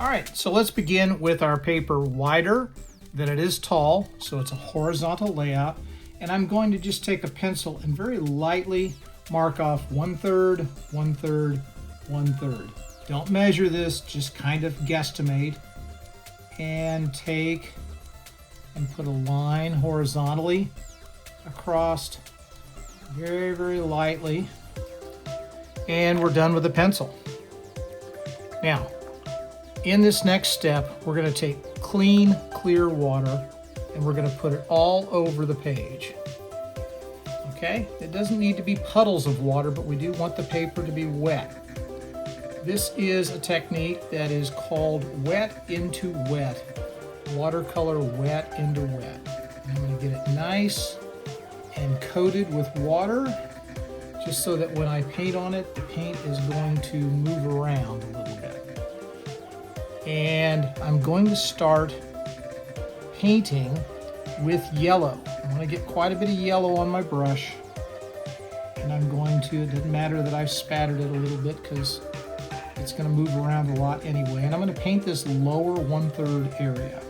right, so let's begin with our paper wider than it is tall, so it's a horizontal layout. And I'm going to just take a pencil and very lightly mark off 1/3, 1/3, 1/3. Don't measure this, just kind of guesstimate. And take and put a line horizontally across very, very lightly. And we're done with the pencil. Now, in this next step, we're going to take clean, clear water and we're going to put it all over the page. Okay? It doesn't need to be puddles of water, but we do want the paper to be wet. This is a technique that is called wet into wet. Watercolor wet into wet. And I'm going to get it nice and coated with water, just so that when I paint on it, the paint is going to move around a little bit. And I'm going to start painting with yellow. I want to get quite a bit of yellow on my brush. And I'm going to, it doesn't matter that I've spattered it a little bit because it's going to move around a lot anyway. And I'm going to paint this lower 1/3 area.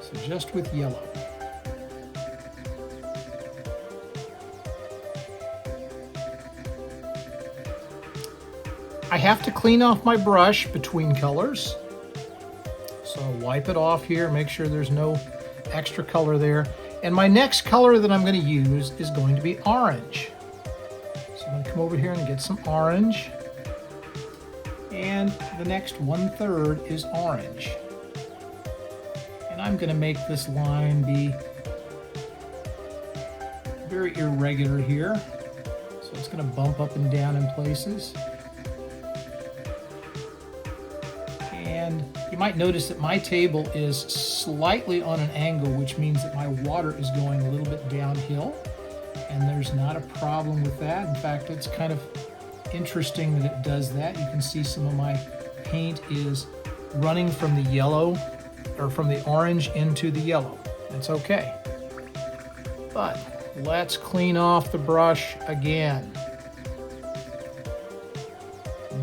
So just with yellow. I have to clean off my brush between colors. So wipe it off here, make sure there's no extra color there. And my next color that I'm going to use is going to be orange. So I'm going to come over here and get some orange. And the next 1/3 is orange. And I'm going to make this line be very irregular here. So it's going to bump up and down in places. And you might notice that my table is slightly on an angle, which means that my water is going a little bit downhill. And there's not a problem with that. In fact, it's kind of interesting that it does that. You can see some of my paint is running from the yellow, or from the orange into the yellow. That's okay. But let's clean off the brush again.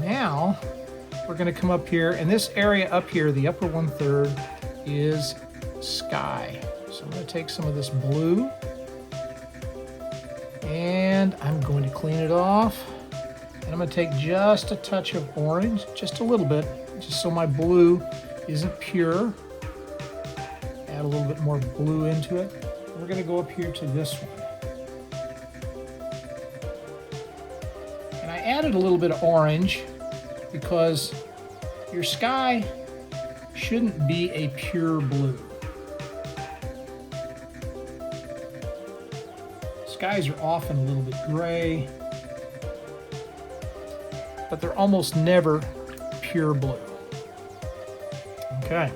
Now, we're going to come up here, and this area up here, the upper 1/3, is sky. So I'm going to take some of this blue, and I'm going to clean it off. And I'm going to take just a touch of orange, just a little bit, just so my blue isn't pure. Add a little bit more blue into it. We're going to go up here to this one. And I added a little bit of orange because your sky shouldn't be a pure blue. Skies are often a little bit gray, but they're almost never pure blue. Okay,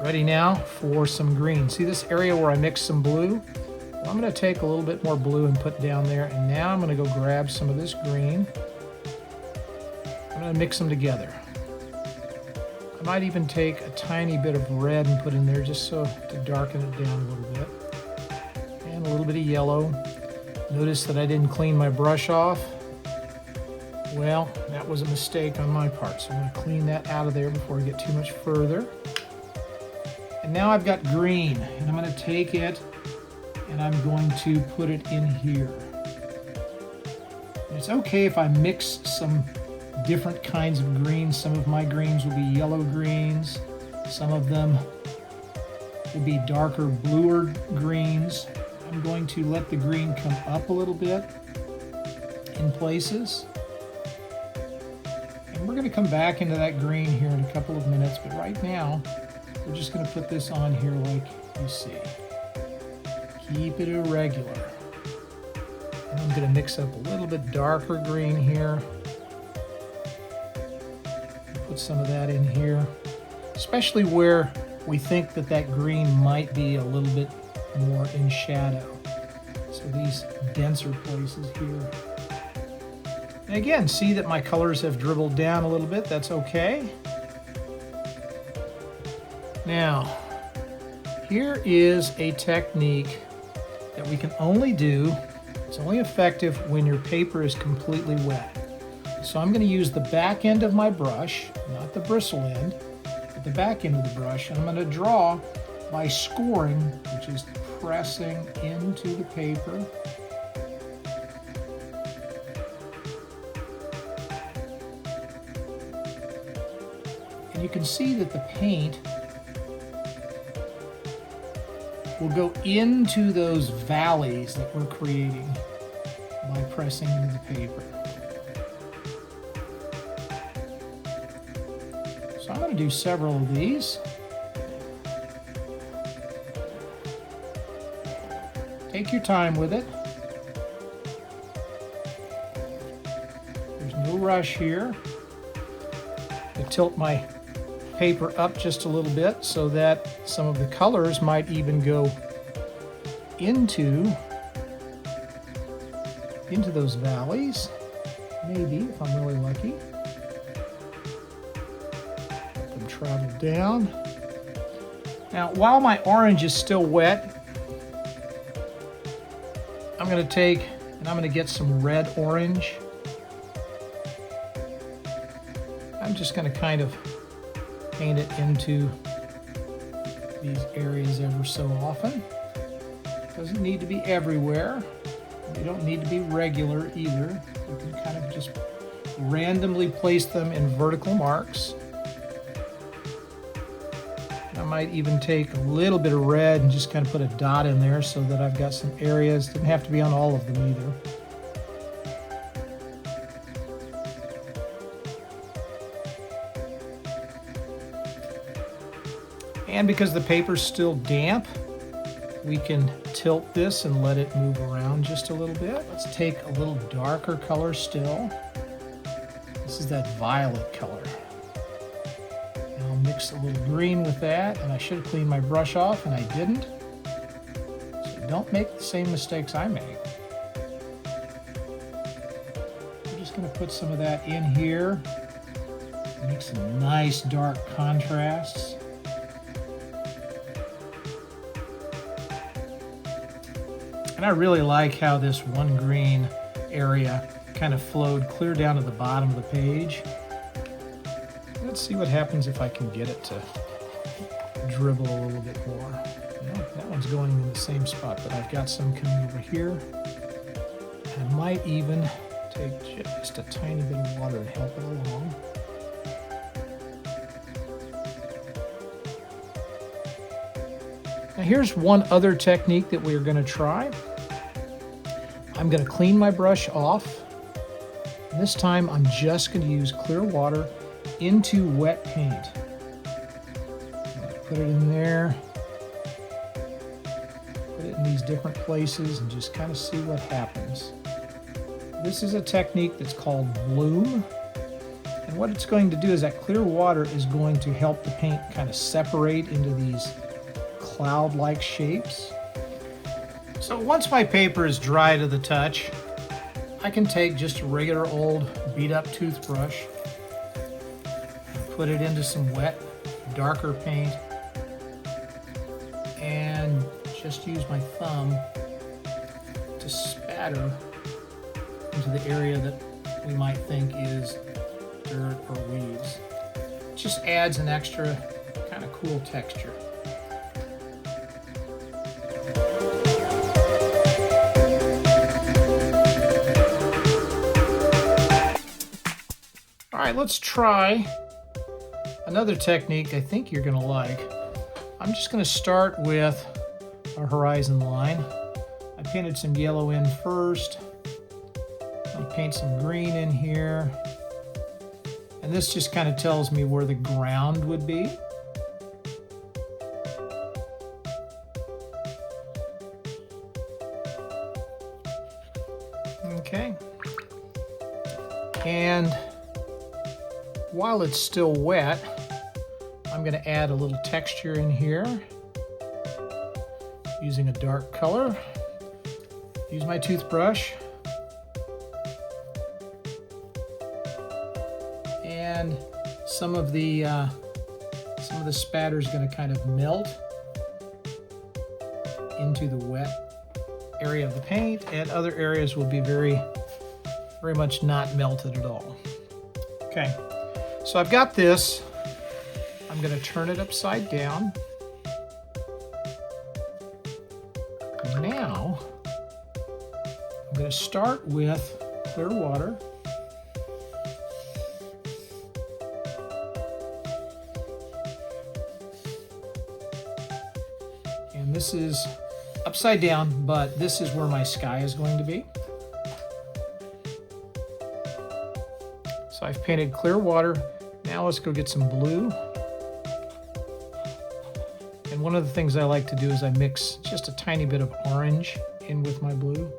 ready now for some green. See this area where I mixed some blue? Well, I'm going to take a little bit more blue and put down there, and now I'm going to go grab some of this green. I'm going to mix them together. I might even take a tiny bit of red and put in there just so to darken it down a little bit. And a little bit of yellow. Notice that I didn't clean my brush off. Well, that was a mistake on my part, so I'm going to clean that out of there before I get too much further. And now I've got green, and I'm going to take it and I'm going to put it in here. And it's okay if I mix some different kinds of greens. Some of my greens will be yellow greens. Some of them will be darker, bluer greens. I'm going to let the green come up a little bit in places. And we're going to come back into that green here in a couple of minutes, but right now, we're just going to put this on here like you see. Keep it irregular. And I'm going to mix up a little bit darker green here. Put some of that in here, especially where we think that that green might be a little bit more in shadow. So these denser places here. And again, see that my colors have dribbled down a little bit. That's okay. Now, here is a technique that we can only do, it's only effective when your paper is completely wet. So I'm going to use the back end of my brush, not the bristle end, but the back end of the brush, and I'm going to draw by scoring, which is pressing into the paper. And you can see that the paint will go into those valleys that we're creating by pressing into the paper. So I'm going to do several of these. Take your time with it. There's no rush here. I tilt my paper up just a little bit so that some of the colors might even go into those valleys. Maybe, if I'm really lucky. Let them travel down. Now, while my orange is still wet, I'm going to take and I'm going to get some red orange. I'm just going to kind of paint it into these areas ever so often. Doesn't need to be everywhere. They don't need to be regular either. You can kind of just randomly place them in vertical marks. I might even take a little bit of red and just kind of put a dot in there so that I've got some areas. Doesn't have to be on all of them either. And because the paper's still damp, we can tilt this and let it move around just a little bit. Let's take a little darker color still. This is that violet color. And I'll mix a little green with that, and I should have cleaned my brush off, and I didn't. So don't make the same mistakes I made. I'm just going to put some of that in here. Make some nice dark contrasts. And I really like how this one green area kind of flowed clear down to the bottom of the page. Let's see what happens if I can get it to dribble a little bit more. Yeah, that one's going in the same spot, but I've got some coming over here. And I might even take just a tiny bit of water and help it along. Now here's one other technique that we're going to try. I'm going to clean my brush off. And this time I'm just going to use clear water into wet paint. Put it in there. Put it in these different places and just kind of see what happens. This is a technique that's called bloom. And what it's going to do is that clear water is going to help the paint kind of separate into these cloud-like shapes. So once my paper is dry to the touch, I can take just a regular old beat-up toothbrush and put it into some wet, darker paint and just use my thumb to spatter into the area that we might think is dirt or weeds. It just adds an extra kind of cool texture. All right, let's try another technique I think you're going to like. I'm just going to start with our horizon line. I painted some yellow in first. I'll paint some green in here. And this just kind of tells me where the ground would be. Okay. And while it's still wet, I'm going to add a little texture in here using a dark color. Use my toothbrush. And some of the spatter is going to kind of melt into the wet area of the paint, and other areas will be very very much not melted at all. Okay, so I've got this. I'm going to turn it upside down. Now, I'm going to start with clear water. And this is upside down, but this is where my sky is going to be. So I've painted clear water. Now let's go get some blue. And one of the things I like to do is I mix just a tiny bit of orange in with my blue,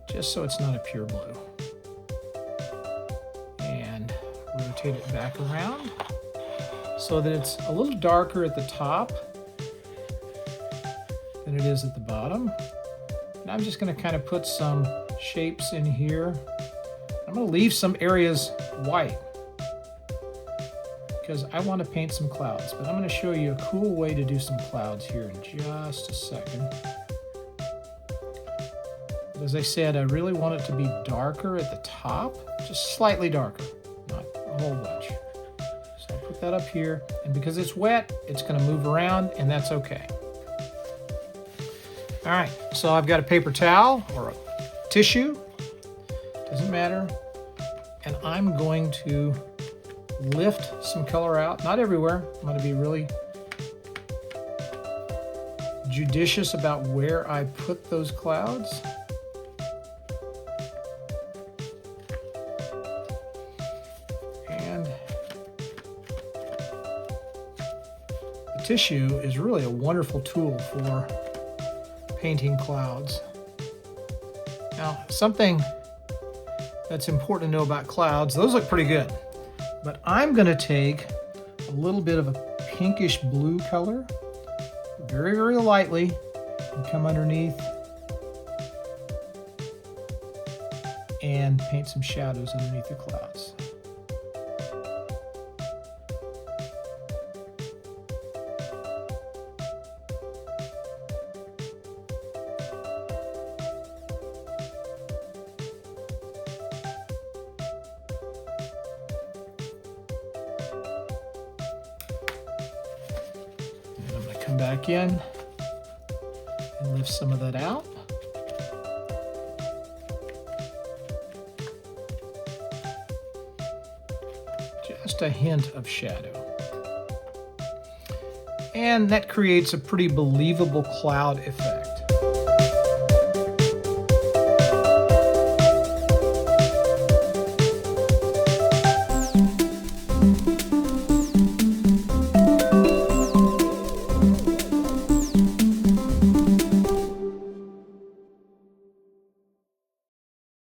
just so it's not a pure blue. And rotate it back around so that it's a little darker at the top than it is at the bottom. And I'm just going to kind of put some shapes in here. I'm going to leave some areas white because I want to paint some clouds, but I'm going to show you a cool way to do some clouds here in just a second. But as I said, I really want it to be darker at the top, just slightly darker, not a whole bunch. So I'll put that up here, and because it's wet, it's going to move around, and that's okay. All right, so I've got a paper towel or a tissue, doesn't matter, and I'm going to lift some color out, not everywhere. I'm going to be really judicious about where I put those clouds. And the tissue is really a wonderful tool for painting clouds. Now, something that's important to know about clouds, those look pretty good. But I'm going to take a little bit of a pinkish blue color, very, very lightly, and come underneath and paint some shadows underneath the clouds. Come back in and lift some of that out. Just a hint of shadow. And that creates a pretty believable cloud effect.